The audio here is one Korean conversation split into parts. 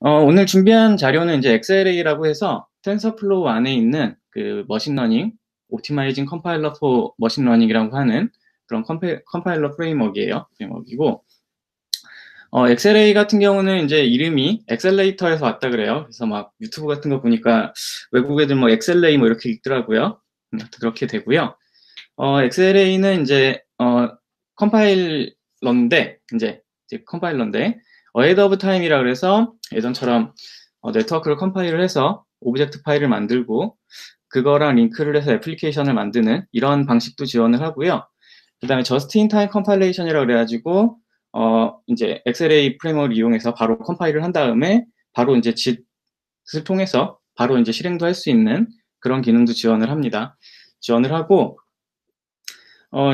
오늘 준비한 자료는 이제 XLA라고 해서 텐서플로우 안에 있는 그 머신러닝, 옵티마이징 컴파일러 포 머신러닝이라고 하는 그런 컴파일러 프레임워크이고, XLA 같은 경우는 이제 이름이 엑셀레이터에서 왔다 그래요. 그래서 막 유튜브 같은 거 보니까 외국 애들 뭐 XLA 뭐 이렇게 읽더라고요. 그렇게 되고요. XLA는 이제, 컴파일러인데, 이제 컴파일러인데, ahead of time이라 그래서 예전처럼 네트워크를 컴파일을 해서 오브젝트 파일을 만들고, 그거랑 링크를 해서 애플리케이션을 만드는 이런 방식도 지원을 하고요. 그 다음에 just in time compilation이라 그래가지고, 이제 XLA 프레임워크를 이용해서 바로 컴파일을 한 다음에, 바로 이제 JIT을 통해서 바로 이제 실행도 할 수 있는 그런 기능도 지원을 합니다. 지원을 하고,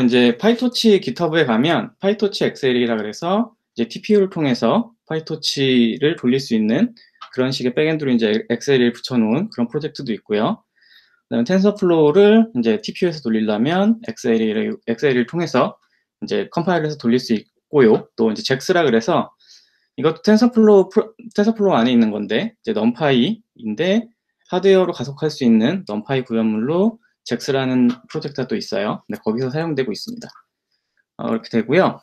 이제 파이토치 GitHub에 가면 파이토치 XL이라 그래서 이제 TPU를 통해서 파이토치를 돌릴 수 있는 그런 식의 백엔드로 이제 XL을 붙여놓은 그런 프로젝트도 있고요. 그다음에 텐서플로우를 이제 TPU에서 돌리려면 XL을 통해서 이제 컴파일해서 돌릴 수 있고요. 또 이제 잭스라 그래서 이것도 텐서플로우 안에 있는 건데 이제 넘파이인데 하드웨어로 가속할 수 있는 넘파이 구현물로 잭스라는 프로젝트가 또 있어요. 근데 거기서 사용되고 있습니다. 이렇게 되고요.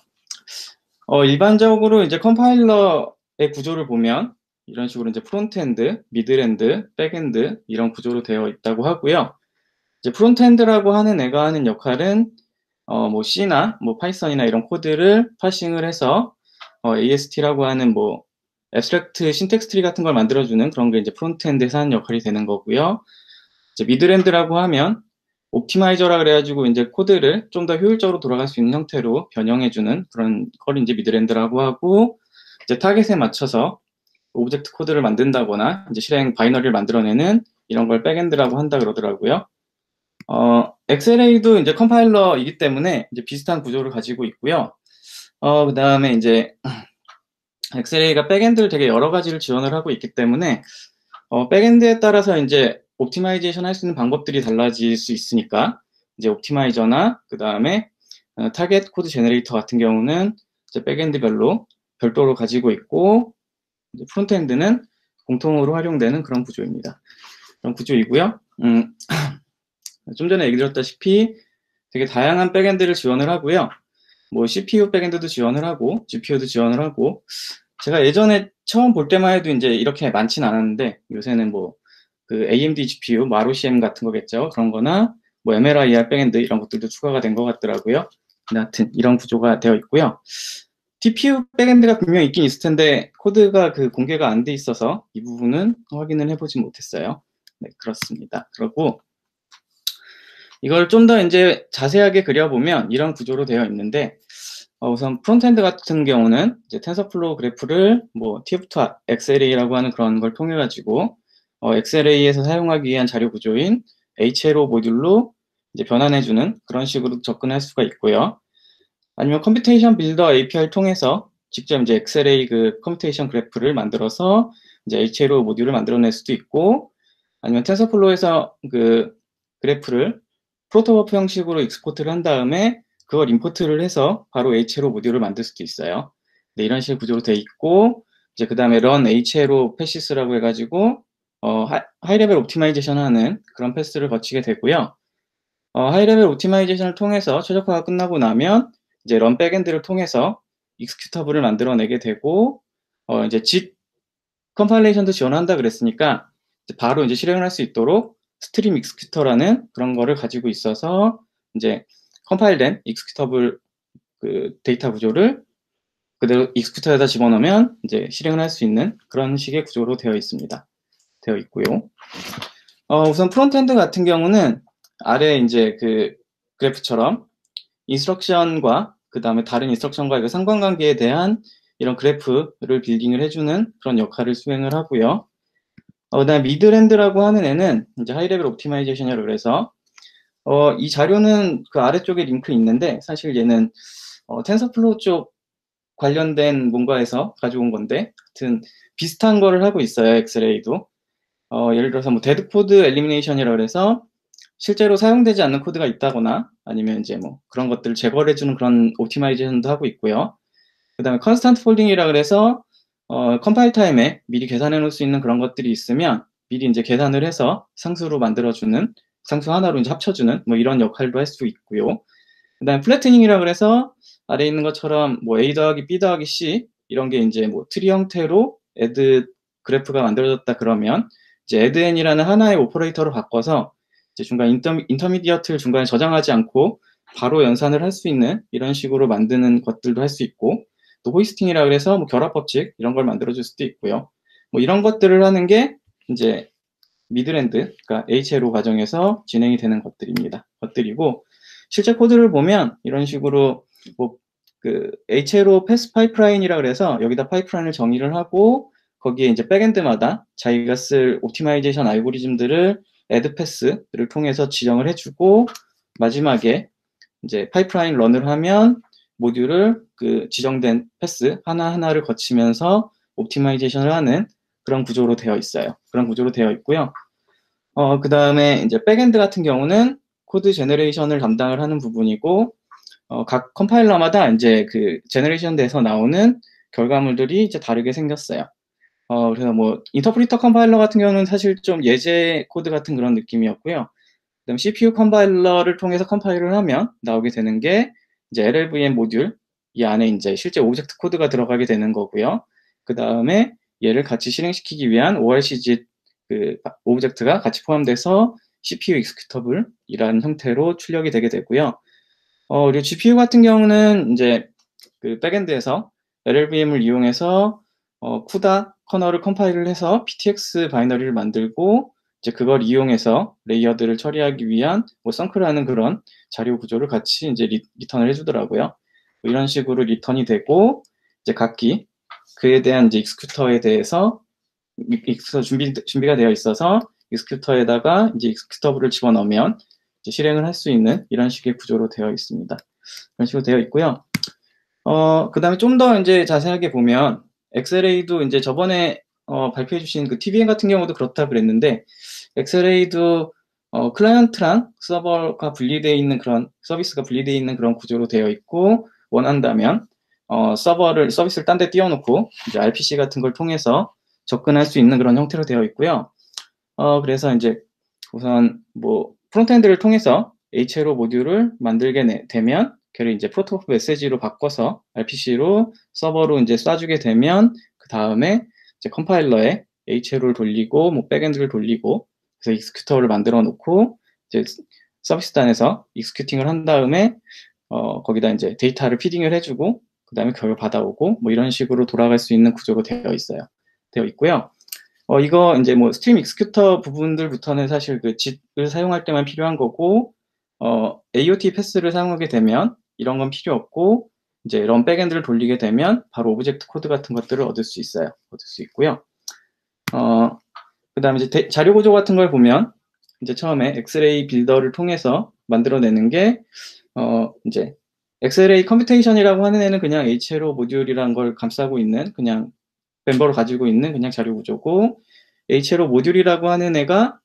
일반적으로 이제 컴파일러의 구조를 보면 이런 식으로 이제 프론트엔드, 미들엔드, 백엔드 이런 구조로 되어 있다고 하고요. 이제 프론트엔드라고 하는 애가 하는 역할은 뭐 C나 뭐 파이썬이나 이런 코드를 파싱을 해서 AST라고 하는 뭐 앱스트랙트 신텍스 트리 같은 걸 만들어주는 그런 게 이제 프론트엔드에서 하는 역할이 되는 거고요. 이제 미드랜드라고 하면 옵티마이저라 그래가지고 이제 코드를 좀 더 효율적으로 돌아갈 수 있는 형태로 변형해주는 그런 걸 이제 미드랜드라고 하고, 이제 타겟에 맞춰서 오브젝트 코드를 만든다거나 이제 실행 바이너리를 만들어내는 이런 걸 백엔드라고 한다 그러더라고요. XLA도 이제 컴파일러이기 때문에 이제 비슷한 구조를 가지고 있고요. 그 다음에 이제 XLA가 백엔드를 되게 여러 가지를 지원을 하고 있기 때문에 백엔드에 따라서 이제 옵티마이제이션 할 수 있는 방법들이 달라질 수 있으니까 이제 옵티마이저나 그 다음에 타겟 코드 제너레이터 같은 경우는 이제 백엔드별로 별도로 가지고 있고, 이제 프론트엔드는 공통으로 활용되는 그런 구조입니다. 그런 구조이고요. 좀 전에 얘기 드렸다시피 되게 다양한 백엔드를 지원을 하고요. 뭐 CPU 백엔드도 지원을 하고 GPU도 지원을 하고, 제가 예전에 처음 볼 때만 해도 이제 이렇게 많진 않았는데 요새는 뭐 그 AMD GPU, 마루CM 같은 거겠죠. 그런 거나 뭐 MLIR 백엔드 이런 것들도 추가가 된 것 같더라고요. 하여튼 이런 구조가 되어 있고요. TPU 백엔드가 분명히 있긴 있을 텐데 코드가 그 공개가 안 돼 있어서 이 부분은 확인을 해보지 못했어요. 네, 그렇습니다. 그리고 이걸 좀 더 이제 자세하게 그려보면 이런 구조로 되어 있는데, 우선 프론트엔드 같은 경우는 이제 텐서플로우 그래프를 뭐 TF2 XLA라고 하는 그런 걸 통해 가지고 XLA에서 사용하기 위한 자료 구조인 HLO 모듈로 이제 변환해주는 그런 식으로 접근할 수가 있고요. 아니면 컴퓨테이션 빌더 API를 통해서 직접 이제 XLA 그 컴퓨테이션 그래프를 만들어서 이제 HLO 모듈을 만들어낼 수도 있고, 아니면 텐서플로우에서 그 그래프를 프로토버프 형식으로 익스포트를 한 다음에 그걸 임포트를 해서 바로 HLO 모듈을 만들 수도 있어요. 네, 이런 식의 구조로 돼 있고, 이제 그 다음에 run HLO 패시스라고 해가지고 하이레벨 옵티마이제이션 하는 그런 패스를 거치게 되고요. 하이레벨 옵티마이제이션을 통해서 최적화가 끝나고 나면 이제 run 백엔드를 통해서 익스큐터블을 만들어내게 되고, 이제 JIT 컴파일레이션도 지원한다 그랬으니까 이제 바로 이제 실행을 할 수 있도록 스트림 익스큐터라는 그런 거를 가지고 있어서 이제 컴파일된 익스큐터블 그 데이터 구조를 그대로 익스큐터에다 집어넣으면 이제 실행을 할 수 있는 그런 식의 구조로 되어 있고요. 우선 프론트엔드 같은 경우는 아래 이제 그 그래프처럼 인스트럭션과 그 다음에 다른 인스트럭션과 그 상관관계에 대한 이런 그래프를 빌딩을 해주는 그런 역할을 수행을 하고요. 그다음에 미드랜드라고 하는 애는 이제 하이레벨 옵티마이제이션이라고 그래서 이 자료는 그 아래쪽에 링크 있는데 사실 얘는 텐서플로우 쪽 관련된 뭔가에서 가져온 건데, 하여튼 비슷한 거를 하고 있어요. 엑스레이도. 예를 들어서 뭐 데드 코드 엘리미네이션이라고 그래서 실제로 사용되지 않는 코드가 있다거나 아니면 이제 뭐 그런 것들을 제거를 해주는 그런 옵티마이제이션도 하고 있고요. 그 다음에 컨스탄트 폴딩이라 그래서 컴파일 타임에 미리 계산해 놓을 수 있는 그런 것들이 있으면 미리 이제 계산을 해서 상수로 만들어주는, 상수 하나로 이제 합쳐주는 뭐 이런 역할도 할 수 있고요. 그다음에 플래트닝이라 그래서 아래에 있는 것처럼 뭐 A 더하기 B 더하기 C 이런 게 이제 뭐 트리 형태로 애드 그래프가 만들어졌다 그러면 이제 addn이라는 하나의 오퍼레이터로 바꿔서 이제 중간 인터미디어트를 중간에 저장하지 않고 바로 연산을 할 수 있는 이런 식으로 만드는 것들도 할 수 있고, 또 호이스팅이라 그래서 뭐 결합 법칙 이런 걸 만들어 줄 수도 있고요. 뭐 이런 것들을 하는 게 이제 미드랜드, 그러니까 HLO 과정에서 진행이 되는 것들이고, 실제 코드를 보면 이런 식으로 뭐 그 HLO 패스 파이프라인이라 그래서 여기다 파이프라인을 정의를 하고 거기에 이제 백엔드마다 자기가 쓸 옵티마이제이션 알고리즘들을 애드 패스를 통해서 지정을 해주고, 마지막에 이제 파이프라인 런을 하면 모듈을 그 지정된 패스 하나하나를 거치면서 옵티마이제이션을 하는 그런 구조로 되어 있어요. 그런 구조로 되어 있고요. 그 다음에 이제 백엔드 같은 경우는 코드 제너레이션을 담당을 하는 부분이고, 각 컴파일러마다 이제 그 제너레이션 돼서 나오는 결과물들이 이제 다르게 생겼어요. 그래서 뭐 인터프리터 컴파일러 같은 경우는 사실 좀 예제 코드 같은 그런 느낌이었고요. 그다음 CPU 컴파일러를 통해서 컴파일을 하면 나오게 되는 게 이제 LLVM 모듈, 이 안에 이제 실제 오브젝트 코드가 들어가게 되는 거고요. 그 다음에 얘를 같이 실행시키기 위한 ORCG 그 오브젝트가 같이 포함돼서 CPU executabl이라는 형태로 출력이 되게 되고요. 그리고 GPU 같은 경우는 이제 그 백엔드에서 LLVM을 이용해서 쿠다 커널을 컴파일을 해서 PTX 바이너리를 만들고 이제 그걸 이용해서 레이어들을 처리하기 위한 뭐 썬크라는 그런 자료 구조를 같이 이제 리턴을 해주더라고요. 뭐 이런 식으로 리턴이 되고 이제 각기 그에 대한 이제 익스큐터에 대해서 익스큐터 준비가 되어 있어서 익스큐터에다가 이제 익스큐터블을 집어넣으면 이제 실행을 할 수 있는 이런 식의 구조로 되어 있습니다. 이런 식으로 되어 있고요. 그 다음에 좀 더 이제 자세하게 보면 엑셀레이도 이제 저번에 발표해 주신 그 TVN 같은 경우도 그렇다 그랬는데, 엑셀레이도 클라이언트랑 서버가 분리되어 있는 그런 서비스가 분리되어 있는 그런 구조로 되어 있고, 원한다면 서비스를 딴 데 띄워놓고 이제 RPC 같은 걸 통해서 접근할 수 있는 그런 형태로 되어 있고요. 그래서 이제 우선 뭐 프론트엔드를 통해서 HLO 모듈을 만들게 되면 걔를 이제 프로토코프 메시지로 바꿔서 RPC로 서버로 이제 쏴주게 되면 그 다음에 이제 컴파일러에 HLO를 돌리고 뭐 백엔드를 돌리고 그래서 익스큐터를 만들어 놓고 이제 서비스단에서 익스큐팅을 한 다음에 거기다 이제 데이터를 피딩을 해주고 그 다음에 그걸 받아오고 뭐 이런 식으로 돌아갈 수 있는 구조로 되어 있고요. 이거 이제 뭐 스트림 익스큐터 부분들부터는 사실 그 JIT을 사용할 때만 필요한 거고, AOT 패스를 사용하게 되면 이런 건 필요 없고, 이제 런 백엔드를 돌리게 되면 바로 오브젝트 코드 같은 것들을 얻을 수 있고요. 그 다음에 이제 자료 구조 같은 걸 보면, 이제 처음에 엑스레이 빌더를 통해서 만들어내는 게, 이제 엑스레이 컴퓨테이션이라고 하는 애는 그냥 HLO 모듈이라는 걸 감싸고 있는 그냥 멤버로 가지고 있는 그냥 자료 구조고, HLO 모듈이라고 하는 애가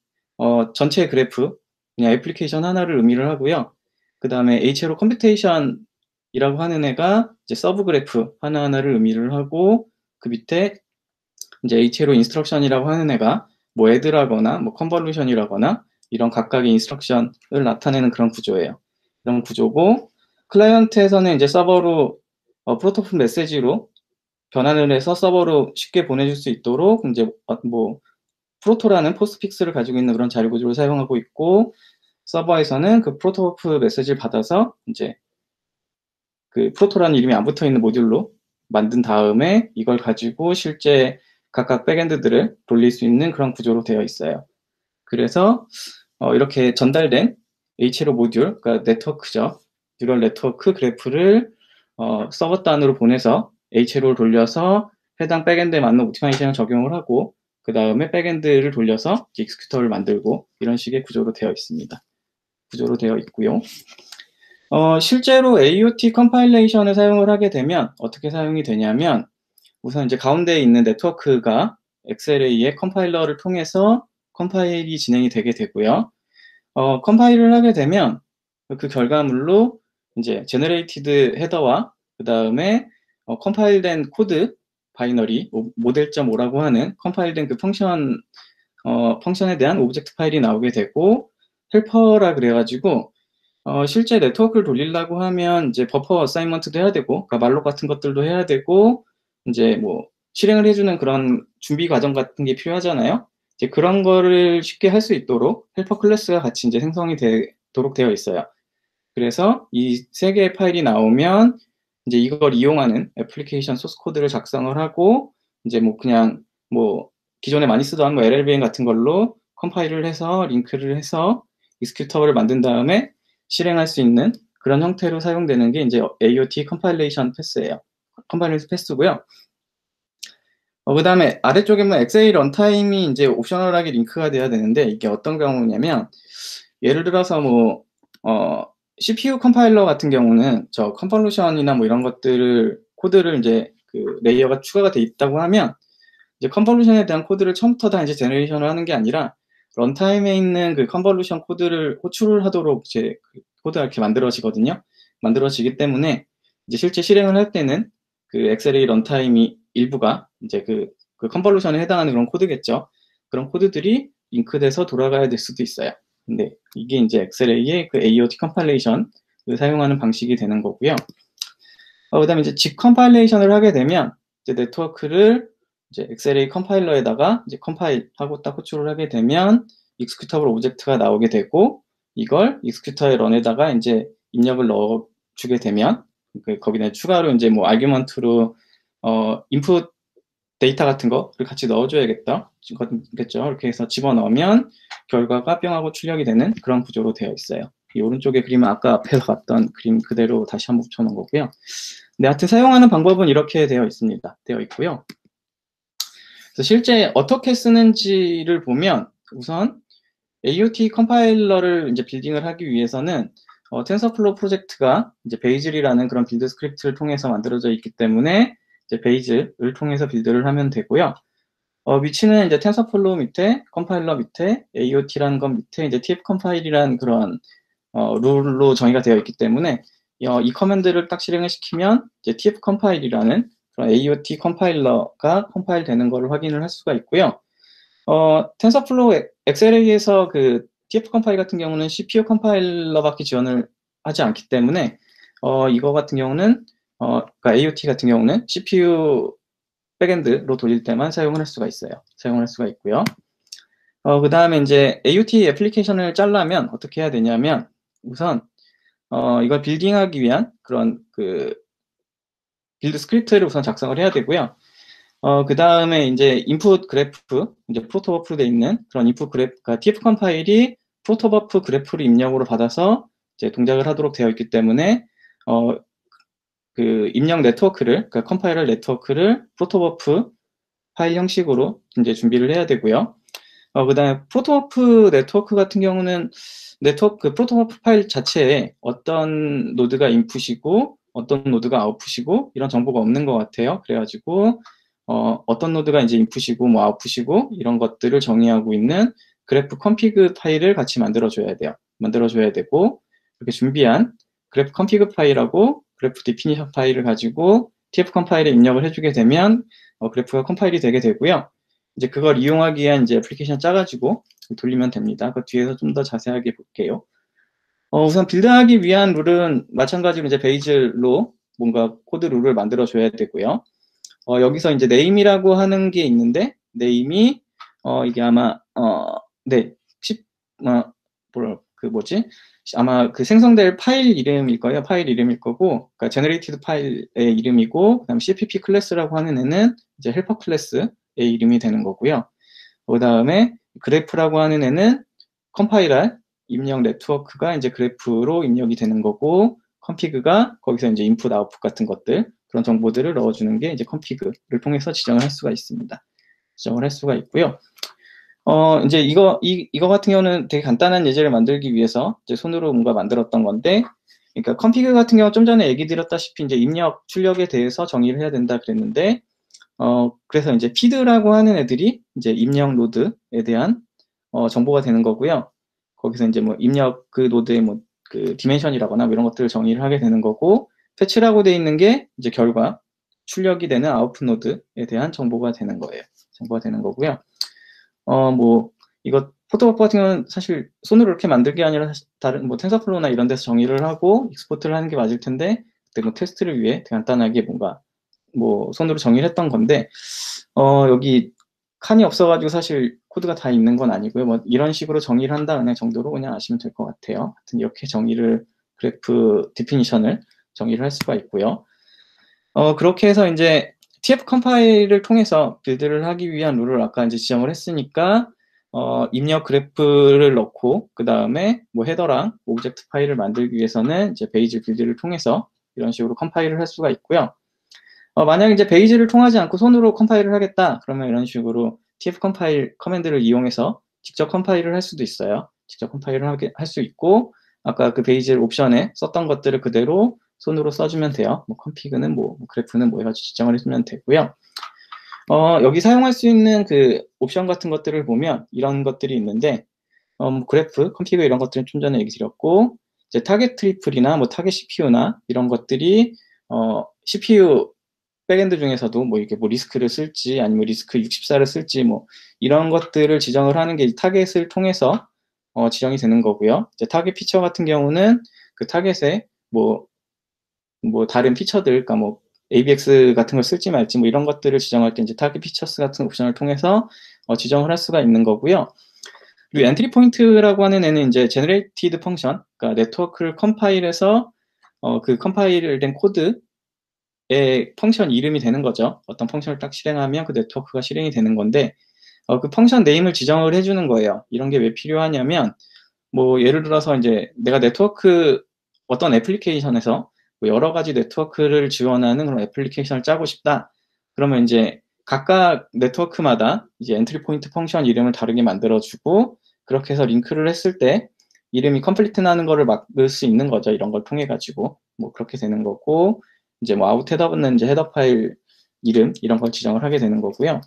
전체 그래프, 그냥 애플리케이션 하나를 의미를 하고요. 그 다음에 HLO 컴퓨테이션이라고 하는 애가 이제 서브 그래프 하나하나를 의미를 하고, 그 밑에 이제 HLO 인스트럭션이라고 하는 애가 뭐 애드라거나 뭐 컨볼루션이라거나 이런 각각의 인스트럭션을 나타내는 그런 구조예요. 이런 구조고, 클라이언트에서는 이제 서버로 프로토콜 메시지로 변환을 해서 서버로 쉽게 보내줄 수 있도록 이제 뭐 프로토라는 포스트픽스를 가지고 있는 그런 자료 구조를 사용하고 있고, 서버에서는 그 프로토프 메시지를 받아서 이제 그 프로토라는 이름이 안 붙어 있는 모듈로 만든 다음에 이걸 가지고 실제 각각 백엔드들을 돌릴 수 있는 그런 구조로 되어 있어요. 그래서 이렇게 전달된 HLO 모듈, 그러니까 네트워크죠. 뉴럴 네트워크 그래프를 서버 단으로 보내서 HLO를 돌려서 해당 백엔드에 맞는 옵티마이제이션을 적용을 하고 그 다음에 백엔드를 돌려서 익스큐터를 만들고 이런 식의 구조로 되어 있습니다. 구조로 되어 있고요. 실제로 AOT 컴파일레이션을 사용을 하게 되면 어떻게 사용이 되냐면, 우선 이제 가운데에 있는 네트워크가 XLA의 컴파일러를 통해서 컴파일이 진행이 되게 되고요. 컴파일을 하게 되면 그 결과물로 이제 제너레이티드 헤더와 그 다음에 컴파일된 코드 바이너리 모델.5라고 하는 컴파일된 그 펑션에 대한 오브젝트 파일이 나오게 되고, 헬퍼라 그래가지고 실제 네트워크를 돌리려고 하면 이제 버퍼 어사인먼트도 해야 되고, 그러니까 말로 같은 것들도 해야 되고, 이제 뭐 실행을 해주는 그런 준비 과정 같은 게 필요하잖아요. 이제 그런 거를 쉽게 할 수 있도록 헬퍼 클래스가 같이 이제 생성이 되도록 되어 있어요. 그래서 이 세 개의 파일이 나오면 이제 이걸 이용하는 애플리케이션 소스 코드를 작성을 하고, 이제 뭐 그냥 뭐 기존에 많이 쓰던 뭐 LLVM 같은 걸로 컴파일을 해서 링크를 해서 익스큐터블을 만든 다음에 실행할 수 있는 그런 형태로 사용되는 게 이제 AOT 컴파일레이션 패스예요. 컴파일레이션 패스고요. 그 다음에 아래쪽에 보면 XA 런타임이 이제 옵셔널하게 링크가 돼야 되는데, 이게 어떤 경우냐면, 예를 들어서 뭐, CPU 컴파일러 같은 경우는 저 컨볼루션이나 뭐 이런 것들을, 코드를 이제 그 레이어가 추가가 돼 있다고 하면, 이제 컨볼루션에 대한 코드를 처음부터 다 이제 제너레이션을 하는 게 아니라, 런타임에 있는 그 컨볼루션 코드를 호출을 하도록 이제 그 코드가 이렇게 만들어지거든요. 만들어지기 때문에, 이제 실제 실행을 할 때는 그 XLA 런타임이 일부가 이제 그 컨볼루션에 해당하는 그런 코드겠죠. 그런 코드들이 링크돼서 돌아가야 될 수도 있어요. 근데 이게 이제 XLA의 그 AOT 컴파일레이션을 사용하는 방식이 되는 거고요. 그 다음에 이제 집 컴파일레이션을 하게 되면 이제 네트워크를 이제 XLA 컴파일러에다가 이제 컴파일하고 딱 호출을 하게 되면 익스큐터블 오브젝트가 나오게 되고, 이걸 익스큐터의 런에다가 이제 입력을 넣어주게 되면 거기다 추가로 이제 뭐 아규먼트로 인풋 데이터 같은 거를 같이 넣어줘야겠죠. 이렇게 해서 집어넣으면 결과가 뿅 하고 출력이 되는 그런 구조로 되어 있어요. 이 오른쪽의 그림은 아까 앞에서 봤던 그림 그대로 다시 한번 붙여놓은 거고요. 네, 하여튼 사용하는 방법은 이렇게 되어 있고요. 그래서 실제 어떻게 쓰는지를 보면, 우선 AOT 컴파일러를 이제 빌딩을 하기 위해서는 텐서플로우 프로젝트가 이제 베이즐이라는 그런 빌드 스크립트를 통해서 만들어져 있기 때문에 이제 베이즐을 통해서 빌드를 하면 되고요. 위치는 이제 텐서플로우 밑에, 컴파일러 밑에, AOT라는 것 밑에 이제 tf 컴파일이라는 그런 룰로 정의가 되어 있기 때문에 이 커맨드를 딱 실행을 시키면 이제 tf 컴파일이라는 그런 AOT 컴파일러가 컴파일 되는 것을 확인을 할 수가 있고요. 텐서플로우 XLA에서 그 tf 컴파일 같은 경우는 CPU 컴파일러밖에 지원을 하지 않기 때문에 이거 같은 경우는 그러니까 AOT 같은 경우는 CPU 백엔드로 돌릴 때만 사용을 할 수가 있어요. 사용을 할 수가 있고요. 그 다음에 이제 AOT 애플리케이션을 짜려면 어떻게 해야 되냐면, 우선 이걸 빌딩하기 위한 그런 그 빌드 스크립트를 우선 작성을 해야 되고요. 그 다음에 이제 인풋 그래프, 이제 프로토버프로 되어 있는 그런 인풋 그래프, 그러니까 tf 컴파일이 프로토버프 그래프를 입력으로 받아서 이제 동작을 하도록 되어 있기 때문에 그 입력 네트워크를, 그러니까 컴파일러 네트워크를 프로토버프 파일 형식으로 이제 준비를 해야 되고요. 그 다음에 프로토버프 네트워크 같은 경우는 그 프로토버프 파일 자체에 어떤 노드가 인풋이고 어떤 노드가 아웃풋이고 이런 정보가 없는 것 같아요. 그래가지고 어떤 노드가 이제 인풋이고 뭐 아웃풋이고 이런 것들을 정의하고 있는 그래프 컴피그 파일을 같이 만들어줘야 돼요. 만들어줘야 되고, 이렇게 준비한 그래프 컴피그 파일하고 그래프 디피니션 파일을 가지고 tf 컴파일에 입력을 해주게 되면 그래프가 컴파일이 되게 되고요. 이제 그걸 이용하기 위한 이제 애플리케이션 짜가지고 돌리면 됩니다. 그 뒤에서 좀 더 자세하게 볼게요. 우선 빌드하기 위한 룰은 마찬가지로 이제 베이즐로 뭔가 코드 룰을 만들어줘야 되고요. 여기서 이제 네임이라고 하는 게 있는데, 네임이 이게 아마 네, 아마 그 생성될 파일 이름일 거예요. 파일 이름일 거고, 그러니까 generated 파일의 이름이고, 그다음 cpp 클래스라고 하는 애는 이제 헬퍼 클래스의 이름이 되는 거고요. 그 다음에 그래프라고 하는 애는 컴파일할 입력 네트워크가 이제 그래프로 입력이 되는 거고, 컴피그가 거기서 이제 인풋 아웃풋 같은 것들, 그런 정보들을 넣어주는 게 이제 컴피그를 통해서 지정을 할 수가 있습니다. 지정을 할 수가 있고요. 이제 이거 같은 경우는 되게 간단한 예제를 만들기 위해서 이제 손으로 뭔가 만들었던 건데, 그러니까 컴피그 같은 경우 좀 전에 얘기 드렸다시피 이제 입력, 출력에 대해서 정의를 해야 된다 그랬는데, 그래서 이제 피드라고 하는 애들이 이제 입력 노드에 대한 정보가 되는 거고요. 거기서 이제 뭐 입력 그 노드의 뭐 그 디멘션이라거나 뭐 이런 것들을 정의를 하게 되는 거고, 패치라고 돼 있는 게 이제 결과, 출력이 되는 아웃풋 노드에 대한 정보가 되는 거예요. 정보가 되는 거고요. 뭐 이거 포토버프 같은 경우는 사실 손으로 이렇게 만들 게 아니라 다른 뭐 텐서플로우나 이런 데서 정의를 하고 익스포트를 하는 게 맞을 텐데, 그때 뭐 테스트를 위해 간단하게 뭔가 뭐 손으로 정의를 했던 건데, 여기 칸이 없어가지고 사실 코드가 다 있는 건 아니고요. 뭐 이런 식으로 정의를 한다 그냥 정도로 그냥 아시면 될 것 같아요. 하여튼 이렇게 정의를, 그래프 디피니션을 정의를 할 수가 있고요. 그렇게 해서 이제 TF 컴파일을 통해서 빌드를 하기 위한 룰을 아까 이제 지정을 했으니까, 입력 그래프를 넣고, 그 다음에 뭐 헤더랑 오브젝트 파일을 만들기 위해서는 이제 베이즐 빌드를 통해서 이런 식으로 컴파일을 할 수가 있고요. 만약 이제 베이즐을 통하지 않고 손으로 컴파일을 하겠다, 그러면 이런 식으로 TF 컴파일 커맨드를 이용해서 직접 컴파일을 할 수도 있어요. 직접 컴파일을 할 수 있고, 아까 그 베이즐 옵션에 썼던 것들을 그대로 손으로 써주면 돼요. 뭐 컴피그는 뭐 그래프는 뭐 해가지고 지정을 해주면 되고요. 여기 사용할 수 있는 그 옵션 같은 것들을 보면 이런 것들이 있는데, 뭐 그래프, 컴피그 이런 것들은 좀 전에 얘기 드렸고, 이제 타겟 트리플이나 뭐 타겟 CPU나 이런 것들이 CPU 백엔드 중에서도 뭐 이렇게 뭐 리스크를 쓸지 아니면 리스크 64를 쓸지 뭐 이런 것들을 지정을 하는 게 타겟을 통해서 지정이 되는 거고요. 이제 타겟 피처 같은 경우는 그 타겟에 뭐 다른 피처들, 그러니까 뭐 ABX 같은 걸 쓸지 말지 뭐 이런 것들을 지정할 때 이제 타겟 피처스 같은 옵션을 통해서 지정을 할 수가 있는 거고요. 그리고 엔트리 포인트라고 하는 애는 이제 제너레이티드 펑션, 그러니까 네트워크를 컴파일해서 그 컴파일된 코드의 펑션 이름이 되는 거죠. 어떤 펑션을 딱 실행하면 그 네트워크가 실행이 되는 건데, 그 펑션 네임을 지정을 해주는 거예요. 이런 게 왜 필요하냐면, 뭐 예를 들어서 이제 내가 네트워크 어떤 애플리케이션에서 뭐 여러 가지 네트워크를 지원하는 그런 애플리케이션을 짜고 싶다. 그러면 이제 각각 네트워크마다 이제 엔트리 포인트 펑션 이름을 다르게 만들어주고, 그렇게 해서 링크를 했을 때 이름이 컴플리트 나는 거를 막을 수 있는 거죠. 이런 걸 통해 가지고 뭐 그렇게 되는 거고, 이제 뭐 아웃 헤더는 이제 헤더 파일 이름 이런 걸 지정을 하게 되는 거고요.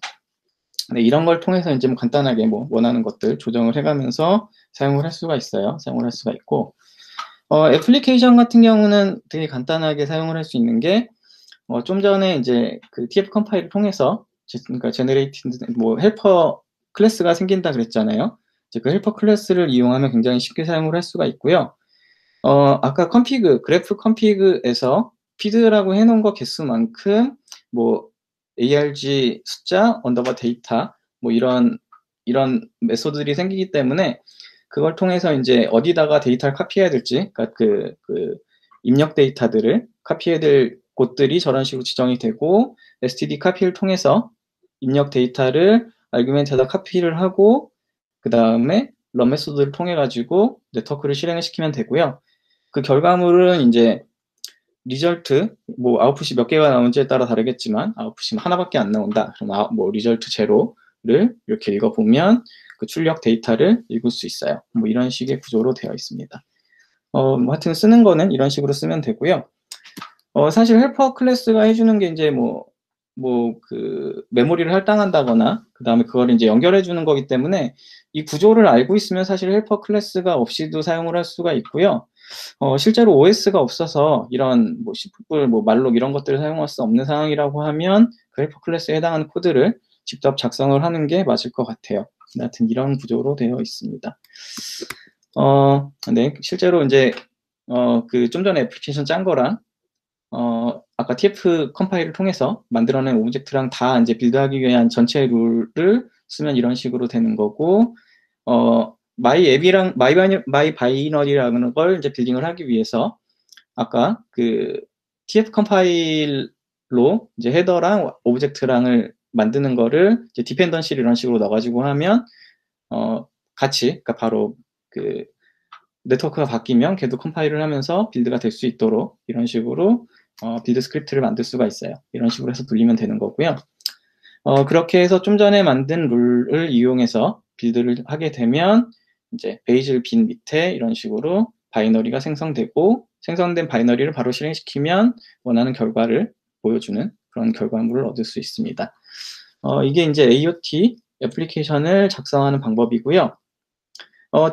네, 이런 걸 통해서 이제 뭐 간단하게 뭐 원하는 것들 조정을 해가면서 사용을 할 수가 있어요. 사용을 할 수가 있고, 애플리케이션 같은 경우는 되게 간단하게 사용을 할 수 있는 게, 좀 전에 이제 그 TF 컴파일을 통해서, 그러니까 제너레이티드 뭐 헬퍼 클래스가 생긴다 그랬잖아요. 이제 그 헬퍼 클래스를 이용하면 굉장히 쉽게 사용을 할 수가 있고요. 아까 컴피그, 그래프 컴피그에서 피드라고 해놓은 거 개수만큼 뭐 ARG 숫자 언더바 데이터 뭐 이런 메소드들이 생기기 때문에, 그걸 통해서 이제 어디다가 데이터를 카피해야 될지, 그러니까 그 입력 데이터들을 카피해야 될 곳들이 저런 식으로 지정이 되고, std 카피를 통해서 입력 데이터를 아규멘트에다 카피를 하고, 그 다음에 런 메소드를 통해 가지고 네트워크를 실행을 시키면 되고요. 그 결과물은 이제 리절트, 뭐 아웃풋이 몇 개가 나오는지에 따라 다르겠지만, 아웃풋이 하나밖에 안 나온다, 그럼 뭐 리절트 제로를 이렇게 읽어보면 그 출력 데이터를 읽을 수 있어요. 뭐 이런 식의 구조로 되어 있습니다. 뭐 하여튼 쓰는 거는 이런 식으로 쓰면 되고요. 사실 헬퍼 클래스가 해주는 게 이제 그 메모리를 할당한다거나, 그 다음에 그걸 이제 연결해 주는 거기 때문에 이 구조를 알고 있으면 사실 헬퍼 클래스가 없이도 사용을 할 수가 있고요. 실제로 OS가 없어서 이런 뭐 C++, 뭐 말록 이런 것들을 사용할 수 없는 상황이라고 하면 그 헬퍼 클래스에 해당하는 코드를 직접 작성을 하는 게 맞을 것 같아요. 하여튼 이런 구조로 되어 있습니다. 네, 실제로 이제 그 좀 전에 애플리케이션 짠 거랑 아까 TF 컴파일을 통해서 만들어낸 오브젝트랑 다 이제 빌드하기 위한 전체 룰을 쓰면 이런 식으로 되는 거고, 마이 앱이랑 마이 바이너리라는 걸 이제 빌딩을 하기 위해서 아까 그 TF 컴파일로 이제 헤더랑 오브젝트랑을 만드는 거를 이제 디펜던시를 이런 식으로 넣어가지고 하면 같이, 그러니까 바로 그 네트워크가 바뀌면 걔도 컴파일을 하면서 빌드가 될 수 있도록 이런 식으로 빌드 스크립트를 만들 수가 있어요. 이런 식으로 해서 돌리면 되는 거고요. 그렇게 해서 좀 전에 만든 룰을 이용해서 빌드를 하게 되면 이제 베이즐 빈 밑에 이런 식으로 바이너리가 생성되고, 생성된 바이너리를 바로 실행시키면 원하는 결과를 보여주는 그런 결과물을 얻을 수 있습니다. 이게 이제 AOT 애플리케이션을 작성하는 방법이고요.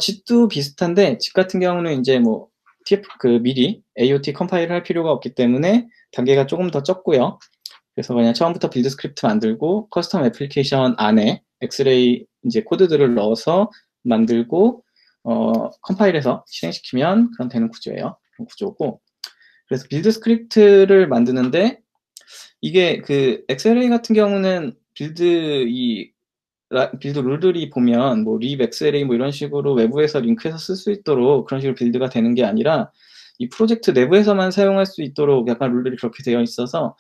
짓도 비슷한데, 짓 같은 경우는 이제 뭐 TF 미리 AOT 컴파일을 할 필요가 없기 때문에 단계가 조금 더 적고요. 그래서 그냥 처음부터 빌드 스크립트 만들고 커스텀 애플리케이션 안에 엑스레이 이제 코드들을 넣어서 만들고 컴파일해서 실행시키면 그럼 되는 구조예요. 구조고. 그래서 빌드 스크립트를 만드는데 이게 그 엑스레이 같은 경우는 빌드 룰들이 보면 뭐 lib 엑스레이 뭐 이런 식으로 외부에서 링크해서 쓸 수 있도록 그런 식으로 빌드가 되는 게 아니라 이 프로젝트 내부에서만 사용할 수 있도록 약간 룰들이 그렇게 되어 있어서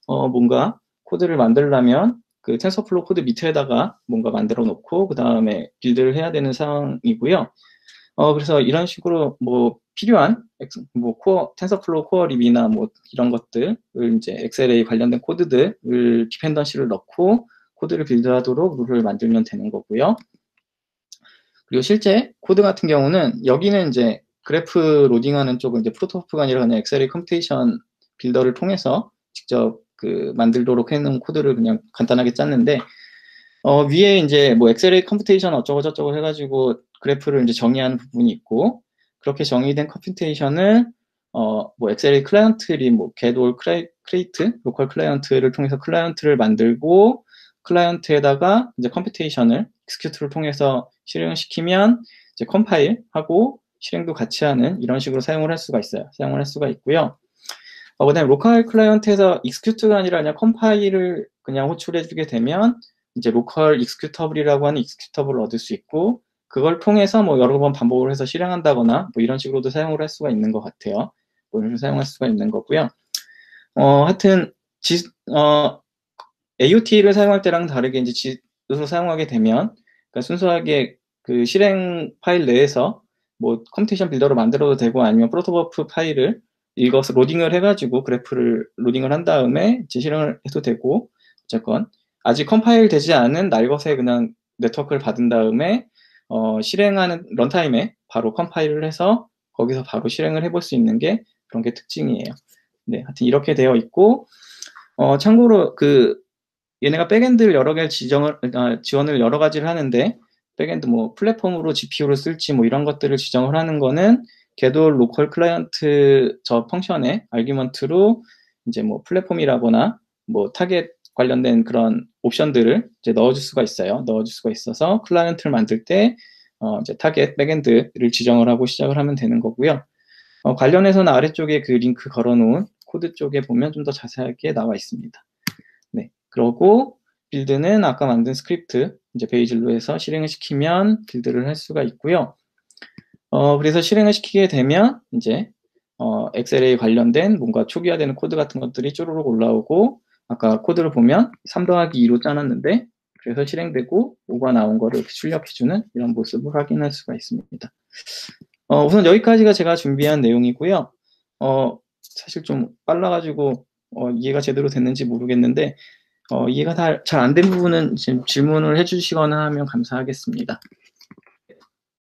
뭔가 코드를 만들려면 그 텐서플로우 코드 밑에다가 뭔가 만들어 놓고 그 다음에 빌드를 해야 되는 상황이고요. 그래서 이런 식으로 뭐 필요한 뭐 코어 텐서플로우 코어 립이나 뭐 이런 것들을 이제 XLA 관련된 코드들을 디펜던시를 넣고 코드를 빌드하도록 룰을 만들면 되는 거고요. 그리고 실제 코드 같은 경우는 여기는 이제 그래프 로딩하는 쪽은 이제 프로토프가 아니라 그냥 XLA 컴퓨테이션 빌더를 통해서 직접 그 만들도록 해놓은 코드를 그냥 간단하게 짰는데 위에 이제 뭐 XLA 컴퓨테이션 어쩌고 저쩌고 해가지고 그래프를 이제 정의하는 부분이 있고 그렇게 정의된 컴퓨테이션을 뭐 XLA 클라이언트리 뭐 get all create 로컬 클라이언트를 통해서 클라이언트를 만들고 클라이언트에다가 이제 컴퓨테이션을 execute를 통해서 실행을 시키면 이제 컴파일하고 실행도 같이 하는 이런 식으로 사용을 할 수가 있어요. 사용을 할 수가 있고요. 그다음에 로컬 클라이언트에서 execute가 아니라 그냥 컴파일을 그냥 호출해주게 되면 이제 로컬 익스큐터블이라고 하는 익스큐터블을 얻을 수 있고 그걸 통해서 뭐 여러 번 반복을 해서 실행한다거나 뭐 이런 식으로도 사용을 할 수가 있는 것 같아요. 뭐 이런 식으로 사용할 수가 있는 거고요. 하여튼 AOT를 사용할 때랑 다르게 이제 짓으로 사용하게 되면 그러니까 순수하게 그 실행 파일 내에서 뭐 컴퓨테이션 빌더로 만들어도 되고 아니면 프로토버프 파일을 읽어서 로딩을 해가지고 그래프를 로딩을 한 다음에 이제 실행을 해도 되고 어쨌건 아직 컴파일 되지 않은 날것의 그냥 네트워크를 받은 다음에 실행하는 런타임에 바로 컴파일을 해서 거기서 바로 실행을 해볼 수 있는 게 그런 게 특징이에요. 네, 하여튼 이렇게 되어 있고 참고로 그 얘네가 백엔드를 여러 개 지원을 여러 가지를 하는데 백엔드 뭐 플랫폼으로 GPU를 쓸지 뭐 이런 것들을 지정을 하는 거는 걔도 로컬 클라이언트 저 펑션의 아규먼트로 이제 뭐 플랫폼이라거나 뭐 타겟 관련된 그런 옵션들을 이제 넣어줄 수가 있어요. 넣어줄 수가 있어서 클라이언트를 만들 때 이제 타겟 백엔드를 지정을 하고 시작을 하면 되는 거고요. 관련해서는 아래쪽에 그 링크 걸어놓은 코드 쪽에 보면 좀 더 자세하게 나와 있습니다. 네, 그러고 빌드는 아까 만든 스크립트 이제 베이즐로 해서 실행을 시키면 빌드를 할 수가 있고요. 그래서 실행을 시키게 되면 이제 XLA 관련된 뭔가 초기화되는 코드 같은 것들이 쪼르륵 올라오고 아까 코드를 보면 3 더하기 2로 짜놨는데 그래서 실행되고 5가 나온 거를 이렇게 출력해주는 이런 모습을 확인할 수가 있습니다. 우선 여기까지가 제가 준비한 내용이고요. 사실 좀 빨라가지고 이해가 제대로 됐는지 모르겠는데 이해가 잘 안 된 부분은 지금 질문을 해주시거나 하면 감사하겠습니다.